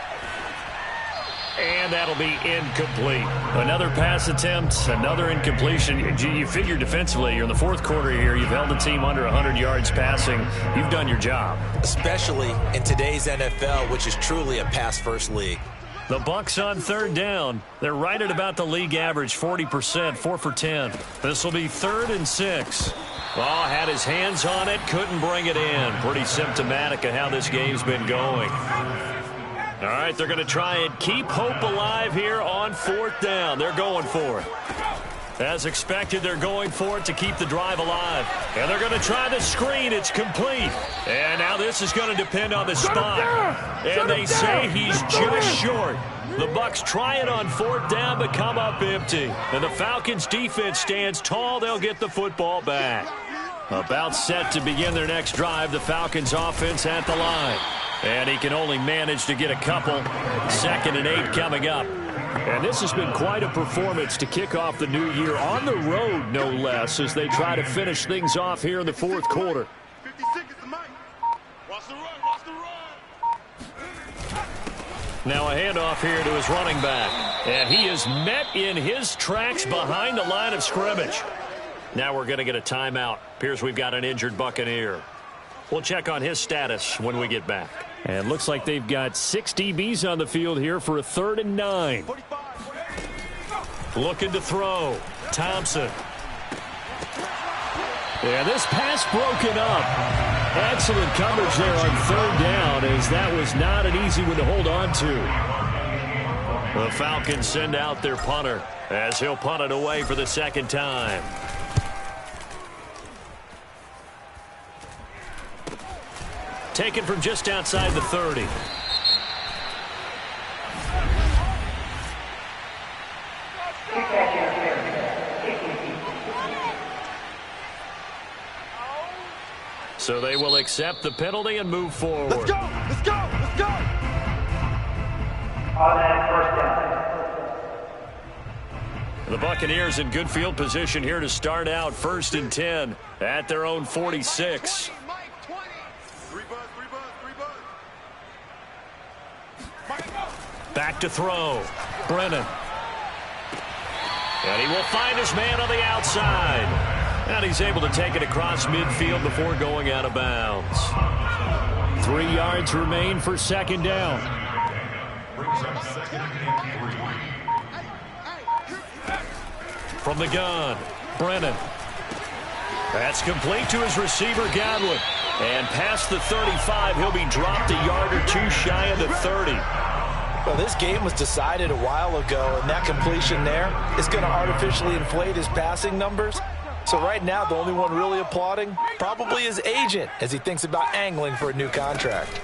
And that'll be incomplete. Another pass attempt, another incompletion. You figure defensively, you're in the 4th quarter here. You've held the team under 100 yards passing. You've done your job. Especially in today's NFL, which is truly a pass-first league. The Bucks on third down. They're right at about the league average, 40%, 4 for 10. This will be 3rd and 6. Oh, had his hands on it, couldn't bring it in. Pretty symptomatic of how this game's been going. All right, they're going to try and keep hope alive here on 4th down. They're going for it. As expected, they're going for it to keep the drive alive. And they're going to try the screen. It's complete. And now this is going to depend on the spot. And they say he's just short. The Bucks try it on 4th down, but come up empty. And the Falcons' defense stands tall. They'll get the football back. About set to begin their next drive, the Falcons' offense at the line. And he can only manage to get a couple. 2nd and 8 coming up. And this has been quite a performance to kick off the new year on the road, no less, as they try to finish things off here in the 4th quarter. 56 is the mic. Watch the run, watch the run. Now a handoff here to his running back. And he is met in his tracks behind the line of scrimmage. Now we're going to get a timeout. Appears we've got an injured Buccaneer. We'll check on his status when we get back. And looks like they've got 6 DBs on the field here for a 3rd and 9. Looking to throw. Thompson. Yeah, this pass broken up. Excellent coverage there on 3rd down, as that was not an easy one to hold on to. The Falcons send out their punter as he'll punt it away for the 2nd time. Taken from just outside the 30. So they will accept the penalty and move forward. Let's go, let's go, let's go. On that first down. The Buccaneers in good field position here to start out 1st and 10 at their own 46. Back to throw. Brennan. And he will find his man on the outside. And he's able to take it across midfield before going out of bounds. 3 yards remain for 2nd down. From the gun, Brennan. That's complete to his receiver, Godwin. And past the 35, he'll be dropped a yard or 2 shy of the 30. Well, this game was decided a while ago, and that completion there is going to artificially inflate his passing numbers. So right now, the only one really applauding probably his agent as he thinks about angling for a new contract.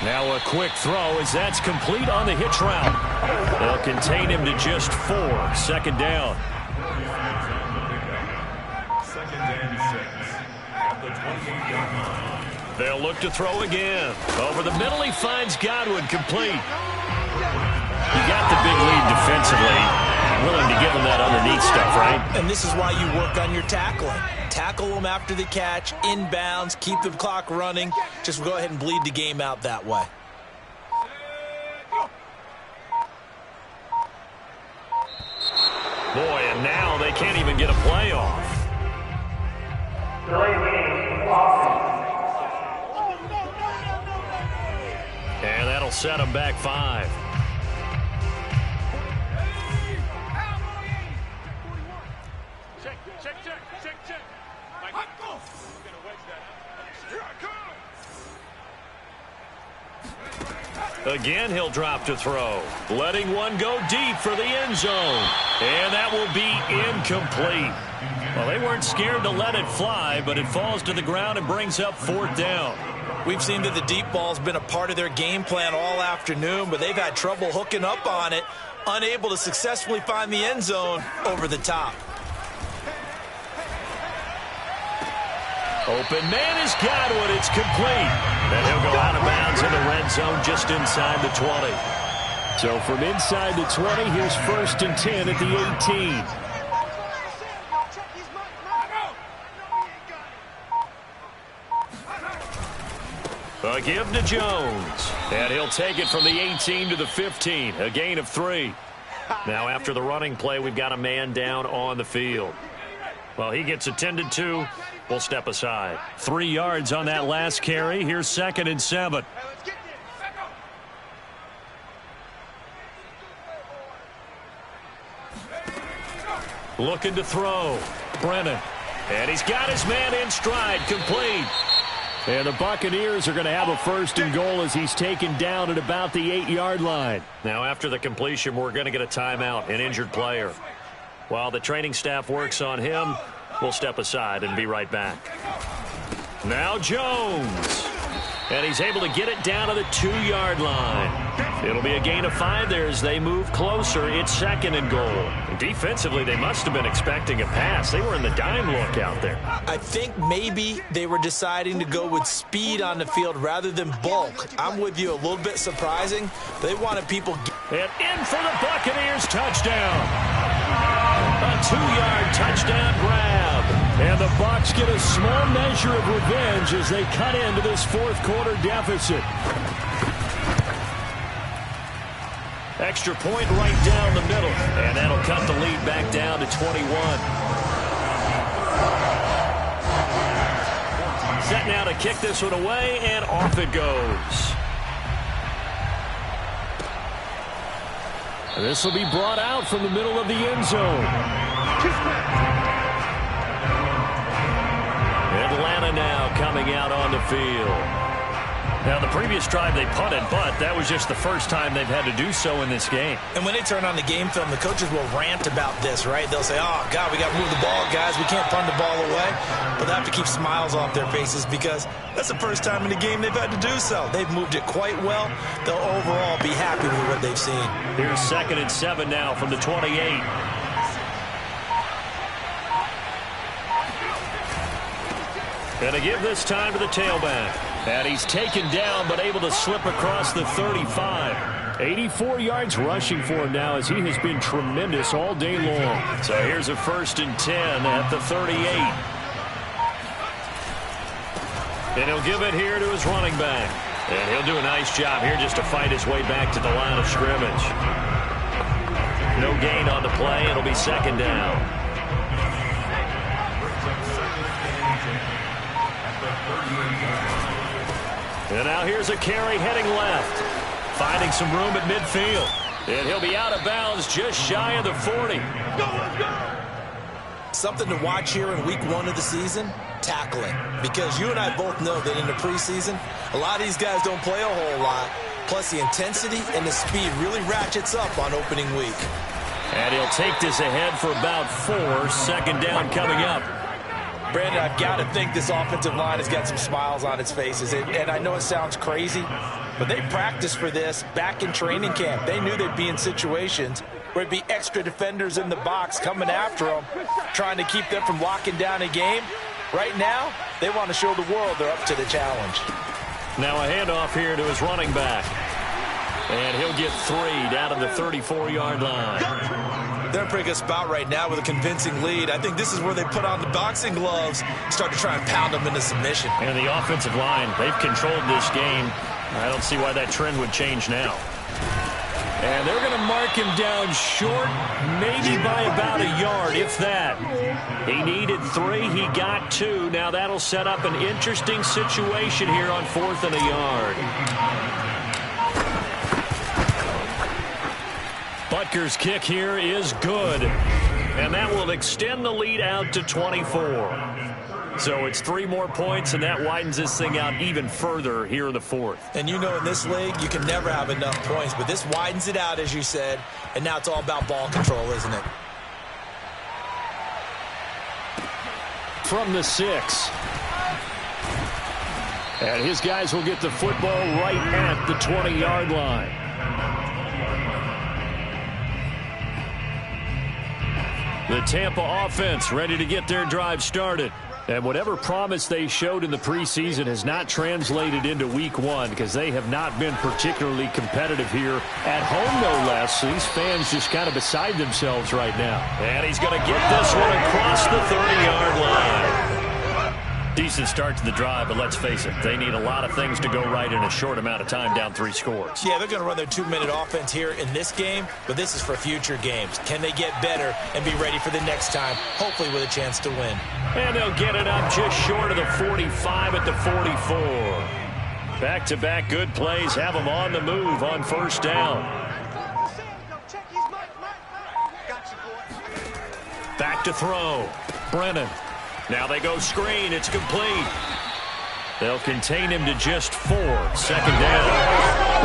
Now a quick throw as that's complete on the hitch route. They'll contain him to just 4. 2nd down. 2nd and 6 at the 28-yard line. They'll look to throw again. Over the middle, he finds Godwin complete. You got the big lead defensively. Willing to give him that underneath stuff, right? And this is why you work on your tackling. Tackle them after the catch, inbounds, keep the clock running. Just go ahead and bleed the game out that way. Boy, and now they can't even get a play off. And that'll set them back 5. Check. Mike, gonna wedge that. Here I come. Again, he'll drop to throw. Letting one go deep for the end zone. And that will be incomplete. Well, they weren't scared to let it fly, but it falls to the ground and brings up 4th down. We've seen that the deep ball's been a part of their game plan all afternoon, but they've had trouble hooking up on it, unable to successfully find the end zone over the top. Open man has got one. It's complete. And he'll go out of bounds in the red zone just inside the 20. So from inside the 20, here's 1st and 10 at the 18. A give to Jones. And he'll take it from the 18 to the 15. A gain of 3. Now after the running play, we've got a man down on the field. Well, he gets attended to. We'll step aside. 3 yards on that last carry. Here's 2nd and 7. Looking to throw. Brennan. And he's got his man in stride. Complete. And the Buccaneers are going to have a 1st and goal as he's taken down at about the 8-yard line. Now after the completion, we're going to get a timeout, an injured player. While the training staff works on him, we'll step aside and be right back. Now Jones. And he's able to get it down to the 2-yard line. It'll be a gain of 5 there as they move closer. It's 2nd and goal. And defensively, they must have been expecting a pass. They were in the dime look out there. I think maybe they were deciding to go with speed on the field rather than bulk. I'm with you, a little bit surprising. They wanted people... And in for the Buccaneers, touchdown. A 2-yard touchdown grab. And the Bucs get a small measure of revenge as they cut into this 4th quarter deficit. Extra point right down the middle. And that'll cut the lead back down to 21. Set now to kick this one away, and off it goes. And this will be brought out from the middle of the end zone. Atlanta now coming out on the field. Now, the previous drive they punted, but that was just the first time they've had to do so in this game. And when they turn on the game film, the coaches will rant about this, right? They'll say, oh, God, we got to move the ball, guys. We can't punt the ball away. But they have to keep smiles off their faces because that's the first time in the game they've had to do so. They've moved it quite well. They'll overall be happy with what they've seen. Here's 2nd and 7 now from the 28. And to give this time to the tailback. And he's taken down but able to slip across the 35. 84 yards rushing for him now as he has been tremendous all day long. So here's a 1st and 10 at the 38. And he'll give it here to his running back. And he'll do a nice job here just to fight his way back to the line of scrimmage. No gain on the play. It'll be 2nd down. And now here's a carry heading left. Finding some room at midfield. And he'll be out of bounds just shy of the 40. Something to watch here in week 1 of the season, tackling. Because you and I both know that in the preseason, a lot of these guys don't play a whole lot. Plus the intensity and the speed really ratchets up on opening week. And he'll take this ahead for about 4. 2nd down coming up. Brandon, I've got to think this offensive line has got some smiles on its faces. And I know it sounds crazy, but they practiced for this back in training camp. They knew they'd be in situations where it'd be extra defenders in the box coming after them, trying to keep them from locking down a game. Right now, they want to show the world they're up to the challenge. Now a handoff here to his running back. And he'll get 3 down to the 34-yard line. They're in a pretty good spot right now with a convincing lead. I think this is where they put on the boxing gloves, start to try and pound them into submission. And the offensive line, they've controlled this game. I don't see why that trend would change now. And they're going to mark him down short, maybe by about a yard, if that. He needed 3. He got 2. Now that'll set up an interesting situation here on 4th and a yard. Butker's kick here is good. And that will extend the lead out to 24. So it's 3 more points, and that widens this thing out even further here in the fourth. And you know in this league, you can never have enough points, but this widens it out, as you said, and now it's all about ball control, isn't it? From the 6. And his guys will get the football right at the 20-yard line. The Tampa offense ready to get their drive started. And whatever promise they showed in the preseason has not translated into week 1 because they have not been particularly competitive here at home, no less. These fans just kind of beside themselves right now. And he's going to get this one across the 30-yard line. Decent start to the drive, but let's face it, they need a lot of things to go right in a short amount of time, down 3 scores. Yeah, they're going to run their 2-minute offense here in this game, but this is for future games. Can they get better and be ready for the next time, hopefully with a chance to win? And they'll get it up just short of the 45 at the 44. Back-to-back good plays have them on the move on first down. Back to throw. Brennan. Now they go screen. It's complete. They'll contain him to just 4. Second down.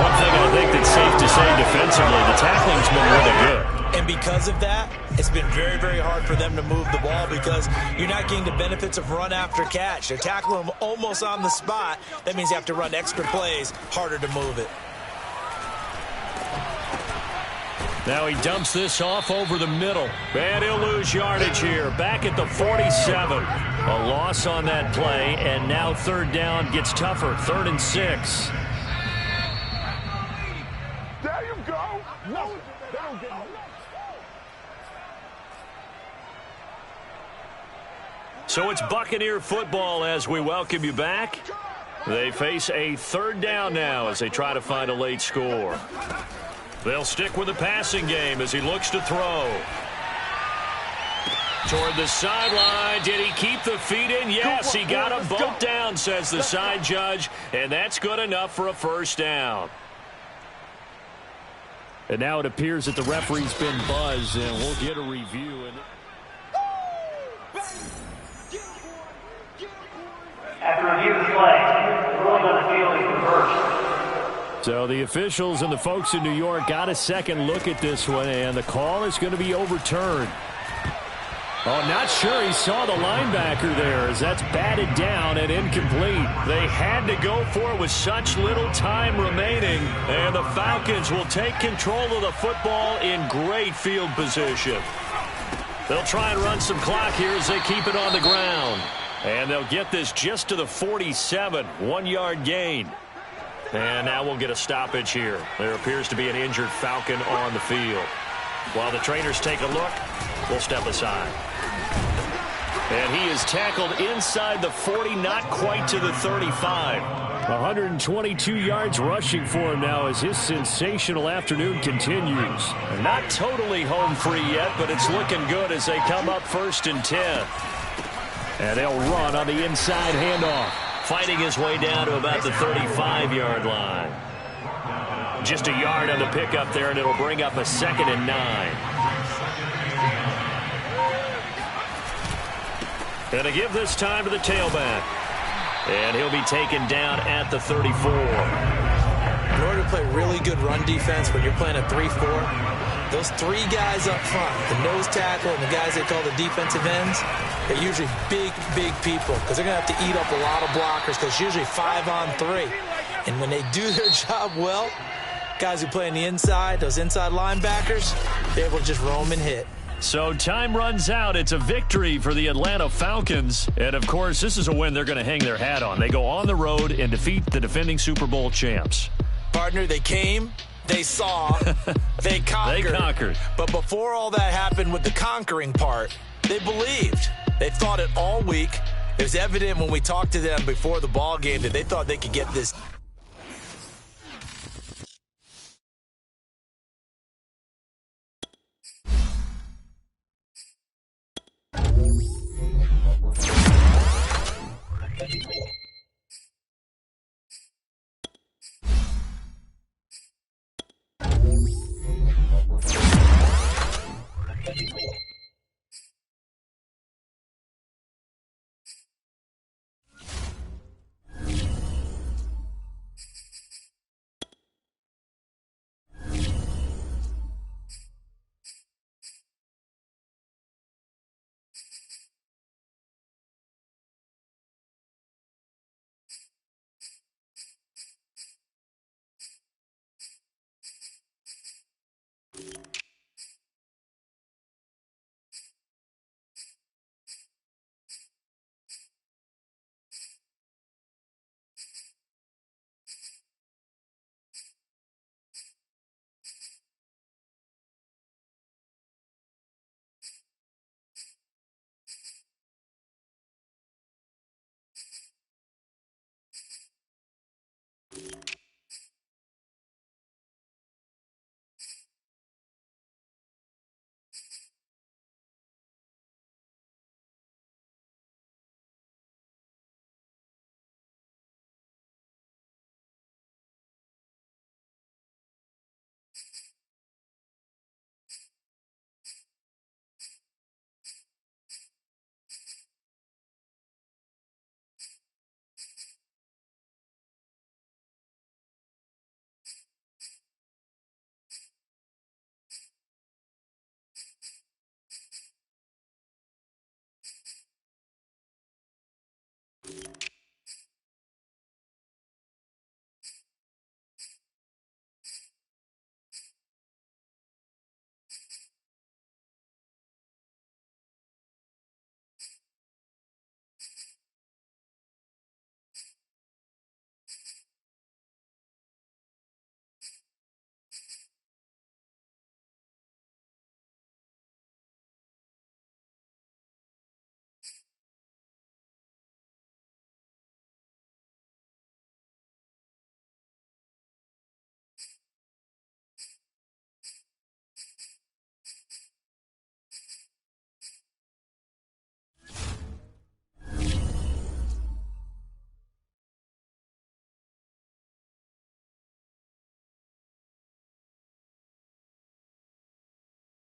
One thing I think that's safe to say defensively, the tackling's been really good. And because of that, it's been very, very hard for them to move the ball because you're not getting the benefits of run after catch. They're tackling them almost on the spot. That means you have to run extra plays, harder to move it. Now he dumps this off over the middle. And he'll lose yardage here. Back at the 47. A loss on that play, and now third down gets tougher. 3rd and 6. There you go. No, they don't get no. So it's Buccaneer football as we welcome you back. They face a 3rd down now as they try to find a late score. They'll stick with the passing game as he looks to throw. Toward the sideline. Did he keep the feet in? Yes, he got them both down, says the side judge. And that's good enough for a first down. And now it appears that the referee's been buzzed, and we'll get a review. After review of the play, the ruling on the field is reversed. So the officials and the folks in New York got a second look at this one, and the call is going to be overturned. Oh, not sure he saw the linebacker there as that's batted down and incomplete. They had to go for it with such little time remaining, and the Falcons will take control of the football in great field position. They'll try and run some clock here as they keep it on the ground. And they'll get this just to the 47, 1-yard gain. And now we'll get a stoppage here. There appears to be an injured Falcon on the field. While the trainers take a look, we'll step aside. And he is tackled inside the 40, not quite to the 35. 122 yards rushing for him now as his sensational afternoon continues. Not totally home free yet, but it's looking good as they come up 1st and 10. And they'll run on the inside handoff. Fighting his way down to about the 35-yard line. Just a yard on the pickup there, and it'll bring up a 2nd and 9. And to give this time to the tailback. And he'll be taken down at the 34. In order to play really good run defense when you're playing a 3-4, those 3 guys up front, the nose tackle and the guys they call the defensive ends, they're usually big, big people because they're going to have to eat up a lot of blockers because it's usually 5-on-3. And when they do their job well, guys who play on the inside, those inside linebackers, they're able to just roam and hit. So time runs out. It's a victory for the Atlanta Falcons. And, of course, this is a win they're going to hang their hat on. They go on the road and defeat the defending Super Bowl champs. Partner, they came, they saw, they conquered. They conquered. But before all that happened with the conquering part, they believed. They thought it all week. It was evident when we talked to them before the ball game that they thought they could get this.